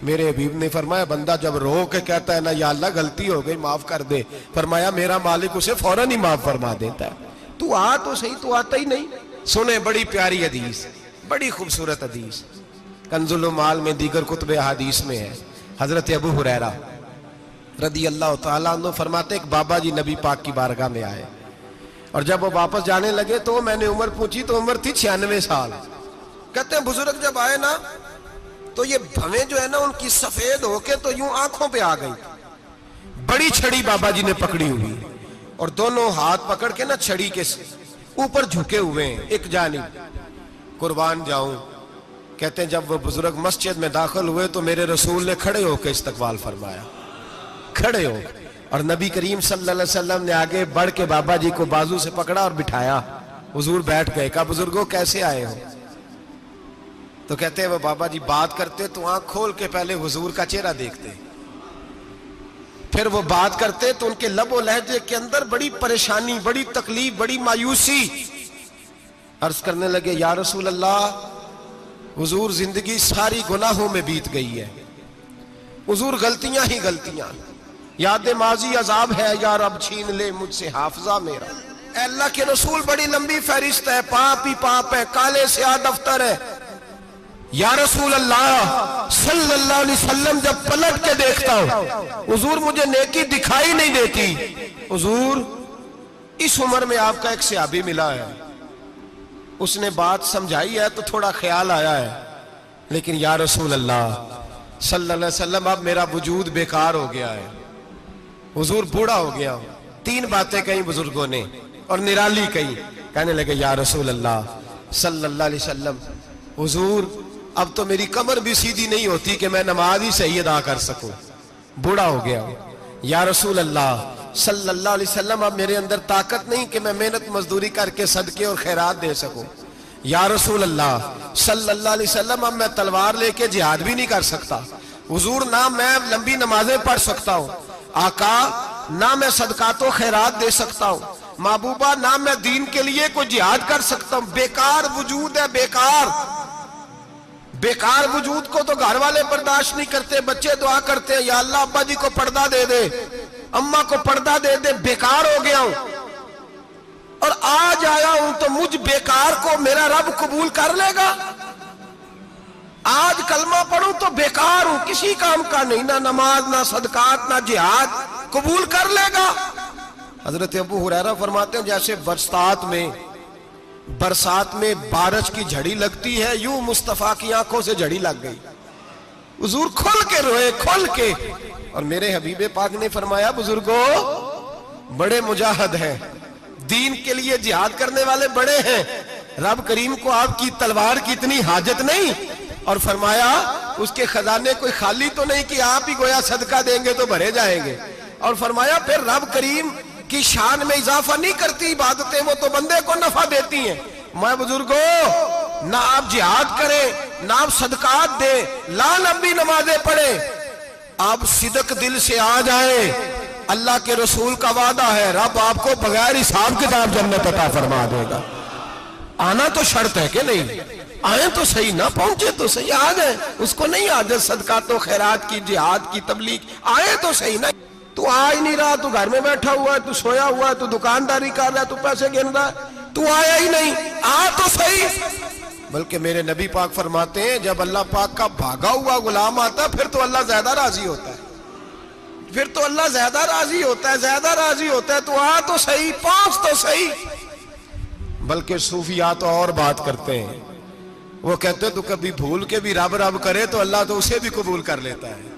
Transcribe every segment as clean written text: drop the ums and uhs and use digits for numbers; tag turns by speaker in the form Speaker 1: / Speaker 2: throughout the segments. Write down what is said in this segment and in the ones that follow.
Speaker 1: मेरे हबीब ने फरमाया बंदा जब रो के कहता है ना या अल्लाह गलती हो गई माफ कर दे, फरमाया मेरा मालिक उसे फौरन ही माफ फरमा देता है। तू आ तो सही, तू आता ही नहीं। सुने बड़ी प्यारी हदीस, बड़ी खूबसूरत हदीस, कंजुल माल में दीगर कुतुब हदीस में है। हजरत अबू हुरैरा रदी अल्लाह तआला अन्हु फरमाते एक बाबा जी नबी पाक की बारगाह में आए और जब वो वापस जाने लगे तो मैंने उम्र पूछी तो उम्र थी 96 साल। कहते हैं बुजुर्ग जब आए ना तो ये भवें जो है ना उनकी सफेद होके तो यूं आंखों पे आ गई। बड़ी छड़ी बाबा जी ने पकड़ी हुई और दोनों हाथ पकड़ के ना छड़ी के ऊपर झुके हुए हैं एक जानिब। कुर्बान जाऊं, कहते हैं जब वो बुजुर्ग मस्जिद में दाखिल हुए तो मेरे रसूल ने खड़े होकर इस्तकबाल फरमाया, खड़े हो। और नबी करीम सल्लल्लाहु अलैहि वसल्लम ने आगे बढ़ के बाबा जी को बाजू से पकड़ा और बिठाया। हुजूर बैठ गए। कहा बुजुर्गों कैसे आए हो? तो कहते हैं वो बाबा जी बात करते तो आंख खोल के पहले हुजूर का चेहरा देखते, फिर वो बात करते तो उनके लबो लहजे के अंदर बड़ी परेशानी, बड़ी तकलीफ, बड़ी मायूसी। अर्ज करने लगे या रसूल अल्लाह, हुजूर जिंदगी सारी गुनाहों में बीत गई है, हुजूर गलतियां ही गलतियां, याद माजी अजाब है, यार अब छीन ले मुझसे हाफजा मेरा। अल्लाह के रसूल बड़ी लंबी फहरिस्त है, पाप ही पाप है, काले स्याह दफ्तर है। या रसूल अल्लाह सल्लल्लाहु अलैहि वसल्लम जब पलट के देखता हूं हुजूर मुझे नेकी दिखाई नहीं देती। हुजूर इस उम्र में आपका एक सहाबी मिला है, उसने बात समझाई है तो थोड़ा ख्याल आया है, लेकिन या रसूल अल्लाह सल्लल्लाहु अलैहि वसल्लम अब मेरा वजूद बेकार हो गया है, हुजूर बूढ़ा हो गया हूं। 3 बातें कही बुजुर्गों ने और निराली कही। कहने लगे या रसूल अल्लाह सल्लल्लाहु अलैहि वसल्लम, हुजूर अब तो मेरी कमर भी सीधी नहीं होती कि मैं नमाज ही सही अदा कर सकूं, बूढ़ा हो गया हूं। या रसूल अल्लाह सल्लल्लाहु अलैहि वसल्लम अब मेरे अंदर ताकत नहीं कि मैं मेहनत मजदूरी करके सदके और खैरात दे सकूं। या रसूल अल्लाह सल्लल्लाहु अलैहि वसल्लम अब मैं तलवार लेके जिहाद भी नहीं कर सकता। हुजूर ना मैं लंबी नमाजें पढ़ सकता हूं, आका ना मैं सदकातो खैरात दे सकता हूं, महबूबा ना मैं दीन के लिए कोई जिहाद कर सकता हूं। बेकार वजूद है, बेकार बेकार वजूद को तो घर वाले बर्दाश्त नहीं करते, बच्चे दुआ करते हैं या अल्लाह अब्बा जी को पर्दा दे दे, अम्मा को पर्दा दे दे, बेकार हो गया हूं और आज आया हूं तो मुझ बेकार को मेरा रब कबूल कर लेगा। आज कलमा पढ़ूं तो बेकार हूं, किसी काम का नहीं, ना नमाज ना सदकात ना जिहाद, कबूल कर लेगा। हजरत अबू हुरैरा फरमाते हैं जैसे बरसात में बारिश की झड़ी लगती है, यूं मुस्तफा की आंखों से झड़ी लग गई। हुजूर खुल के रोए, खुल के। और मेरे हबीबे पाक ने फरमाया बुजुर्गों बड़े मुजाहिद हैं, दीन के लिए जिहाद करने वाले बड़े हैं, रब करीम को आपकी तलवार की इतनी हाजत नहीं। और फरमाया उसके खजाने कोई खाली तो नहीं कि आप ही गोया सदका देंगे तो भरे जाएंगे। और फरमाया फिर रब करीम की शान में इजाफा नहीं करती इबादतें, वो तो बंदे को नफा देती हैं। मैं बुजुर्गों ना आप जिहाद करें ना आप सदकात दे, ला लंबी नमाजें पढ़े, आप सिदक दिल से आ जाए, अल्लाह के रसूल का वादा है रब आपको बगैर हिसाब किताब जन्नत अता फरमा देगा। आना तो शर्त है कि नहीं, आए तो सही ना, पहुंचे तो सही, आ जाए, उसको नहीं आदत सदकातो खैरात की, जिहाद की, तबलीग, आए तो सही ना। तू आ ही नहीं रहा, तू घर में बैठा हुआ है, तू सोया हुआ है, तू दुकानदारी कर रहा है, तू पैसे गिन रहा है, तू आया ही नहीं, आ तो सही। बल्कि मेरे नबी पाक फरमाते हैं जब अल्लाह पाक का भागा हुआ गुलाम आता है फिर तो अल्लाह ज्यादा राजी होता है, फिर तो अल्लाह ज्यादा राजी होता है, ज्यादा राजी होता है। तू आ तो सही, पहुंच तो सही। बल्कि सूफिया तो और बात करते हैं, वो कहते तू कभी भूल के भी रब रब करे तो अल्लाह तो उसे भी कबूल कर लेता है,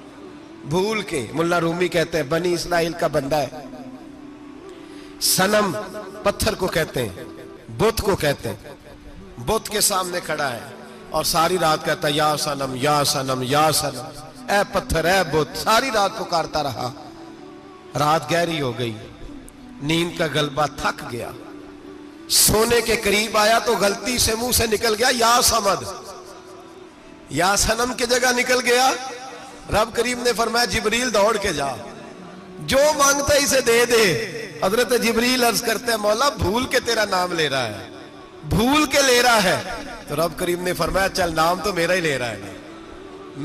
Speaker 1: भूल के। मुल्ला रूमी कहते हैं बनी इस्राइल का बंदा है, सनम पत्थर को कहते हैं, बुत को कहते हैं, बुत के सामने खड़ा है और सारी रात कहता है या सनम या सनम या सनम, ऐ पत्थर ऐ बुत, सारी रात पुकारता रहा। रात गहरी हो गई, नींद का गलबा थक गया, सोने के करीब आया तो गलती से मुंह से निकल गया या समद, या सनम की जगह निकल गया। रब करीम ने फरमाया जिब्रील दौड़ के जा, जो मांगता इसे दे दे। हजरत जिब्रील अर्ज करते हैं मौला भूल के तेरा नाम ले रहा है, भूल के ले रहा है, तो रब करीम ने फरमाया चल नाम तो मेरा ही ले रहा है ना,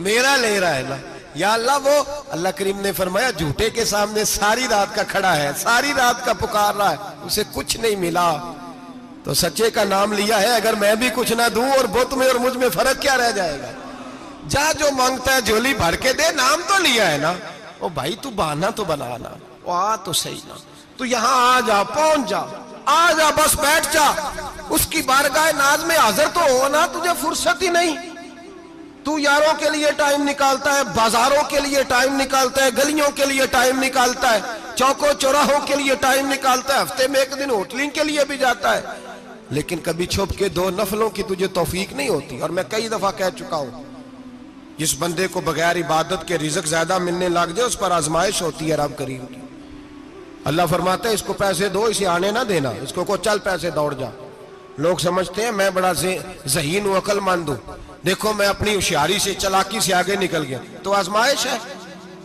Speaker 1: मेरा ले रहा है ना। या अल्लाह, वो अल्लाह करीम ने फरमाया झूठे के सामने सारी रात का खड़ा है, सारी रात का पुकार रहा है, उसे कुछ नहीं मिला, तो सच्चे का नाम लिया है। अगर मैं भी कुछ ना दूं और बुत में और मुझ में फर्क क्या रह जाएगा? जा जो मांगता है झोली भर के दे, नाम तो लिया है ना। ओ भाई तू बहाना तो बनाना, ओ आ तो सही ना, तू यहां आ जा, पहुंच जा, आ जा, बस बैठ जा, उसकी बारगाह नाज में हाजिर तो हो ना। तुझे फुर्सत ही नहीं, तू यारों के लिए टाइम निकालता है, बाजारों के लिए टाइम निकालता है, गलियों के लिए टाइम निकालता है, चौकों चौराहों के लिए टाइम निकालता है, हफ्ते में एक दिन होटलिंग के लिए भी जाता है, लेकिन कभी छुप के दो नफलों की तुझे तौफीक नहीं होती। और मैं कई दफा कह चुका हूं, जिस बंदे को बगैर इबादत के रिज़्क ज्यादा मिलने लग जाए, उस पर आजमाइश होती है रब करीम की। अल्लाह फरमाता है इसको पैसे दो, इसे आने ना देना, इसको को चल पैसे दौड़ जा। लोग समझते हैं मैं बड़ा ज़हीन हूं, अक्लमंद हूं, देखो मैं अपनी होशियारी से, चलाकी से आगे निकल गया। तो आजमाइश है,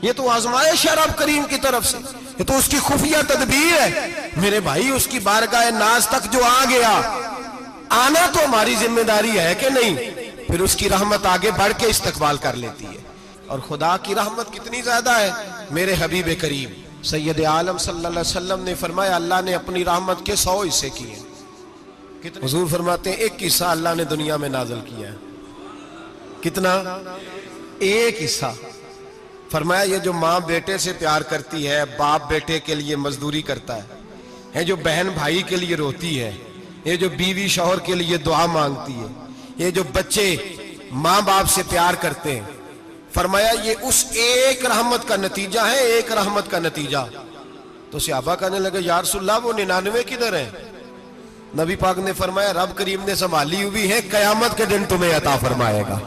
Speaker 1: ये तो आजमाइश है रब करीम की तरफ से, ये तो उसकी खुफिया तदबीर है मेरे भाई। उसकी बारगाह नाज तक जो आ गया, आना तो हमारी जिम्मेदारी है कि नहीं, फिर उसकी रहमत आगे बढ़ के इस्तकबाल कर लेती है। और खुदा की रहमत कितनी ज्यादा है, मेरे हबीब करीम सैयद आलम सल्लल्लाहु अलैहि वसल्लम ने फरमाया अल्लाह ने अपनी रहमत के 100 हिस्से किए। कितने? हुजूर फरमाते हैं एक हिस्सा अल्लाह ने दुनिया में नाज़िल किया है। कितना? एक हिस्सा। फरमाया ये जो माँ बेटे से प्यार करती है, बाप बेटे के लिए मजदूरी करता है, जो बहन भाई के लिए रोती है, ये जो बीवी शौहर के लिए दुआ मांगती है, ये जो बच्चे माँ बाप से प्यार करते हैं, फरमाया ये उस एक रहमत का नतीजा है, एक रहमत का नतीजा। तो सहाबा कहने लगे या रसूलल्लाह वो 99 किधर है? नबी पाक ने फरमाया रब करीम ने संभाली हुई है, कयामत के दिन तुम्हें अता फरमाएगा।